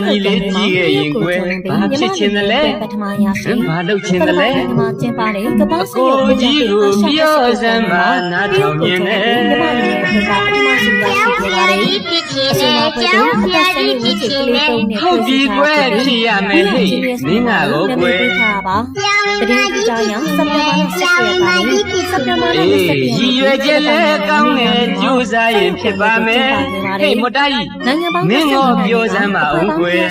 ညီလေးကြီးရဲ့ရင်ကွယ်ဘာဖြစ်ချင်တယ်လဲဘာလုပ်ချင်တယ်လဲအကိုကြီးကိုပြောစမ်းပါနားထောင်မြင်နဲ့ဟုတ်ပြီကွယ်ဖြစ်ရမယ်ဟဲ့မင်းကကိုကွယ်တရင်ကြောင်စက်တင်ဘာလ18ရက်ကနေစက်တင်ဘာလ20ရက်ရည်ရွယ်ချက်လည်းကောင်းတယ်ကြိုးစားရင်ဖြစ်ပါမယ်ဟေးမတကြီးမင်းကိုပြောစမ်းပါဦးကွယ်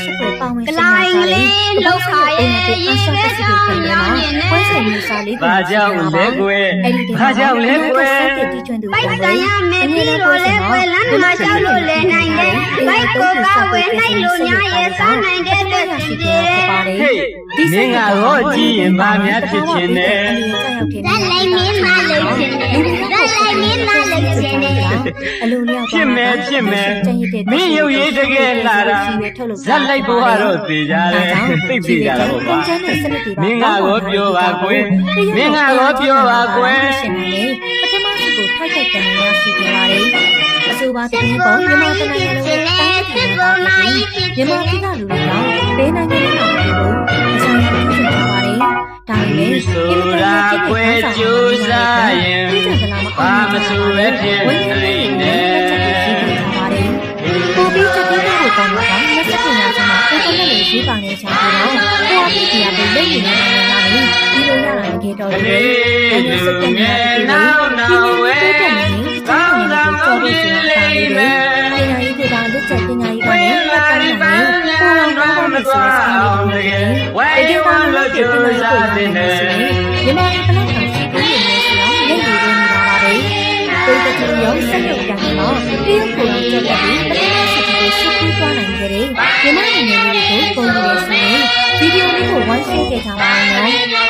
ကလိုင်းလေးလောက်ခါရဲ့ရေပဲကြောင်ရောင်းနေဝဲဆိုင်မျိုးစားလေးဘာကြောင့်လဲကွယ်ဘာကြောင့်လဲကွယ်ဘိုက်တန်ရမင်းပြီးလို့လဲကွယ်လမ်းမှာကြောက်လို့လဲနိုင်တယ်ဘိုက်ကိုကဝဲနိုင်လို့ညာရဲ့စားနိုင်တဲ့တက်ရှိတယ်ဟေးမင်းကတော့ကြည့်ရင်ဘာများဖြစ်ချင်လဲဇက်လိုက်မင်းမလို့ချင်တယ်ဇက်လိုက်မင်းမလို့ချင်တယ်အလိုလျောက်ဖြစ်မယ်မင်းရုပ်ရည်တကယ်လာတာဇက်လိုက်ဖို့ကတော့သိကြတယ်သိပြီကြတာဟုတ်ပါမင်းကတော့ပြောပါကွယ်မင်းကတော့ပြောပါကွယ်ရှင်တယ်ပထမဆုံးကိုထိုက်ထိုက်တန်ရရှိကြပါတယ်အဆိုပါတဲ့ပေါ်မြန်မာတနိုင်ငံလုံးတိုင်းပြည်ပေါ်မှာမြန်မာပြည်ကလူတွေကပေးနိုင်တဲ့နောက်ကိုအဆောင်ရဖြစ်နေပါတယ်ဒါပေမဲ့ဆိုတာကွယ်ကြိုးစားရင်ဘာမဆိုပဲဖြစ်နိုင်တယ်ပိုပြီးချက်ပြီးတော့ကောင်းတာကလက်စပ်ပြန်ရချင်တာအင်တာနက်လေးရေးပါနေချင်တယ်နော်ကိုအဖြစ်ကြီးအပေးလို့နေနေတာလေဒီလိုရတာတကယ်တော့လေဒီစက်ပြန်ရနောက်ဝဲကောင်းတာမဖြစ်လိမ့်မယ်ပညာရေးကလက်ချက်ပညာရေးကလည်းပတ်သက်နေတယ်ပိုတော့မဆိုးအောင်တကယ်ဝဲဒီမှာလို့ကြိုးစားတဲ့မြန်မာပြည်ပလက်ဆောင်ရှိတယ်လို့ဆိုတော့လက်ရည်နေနေတာပါပဲကိုယ်တည်းရောစက်ရုပ်တန်းတော့တရုတ်ကိုယ်ကြောက်တယ်ပထမရှိတဲ့ရှိပြီးသွားနိုင်ကြတယ်မြန်မာနိုင်ငံလေးကိုပုံရည်ဆိုရင်ဗီဒီယိုလေးကိုဝိုင်းရှင်းခဲ့ကြပါမယ်နော်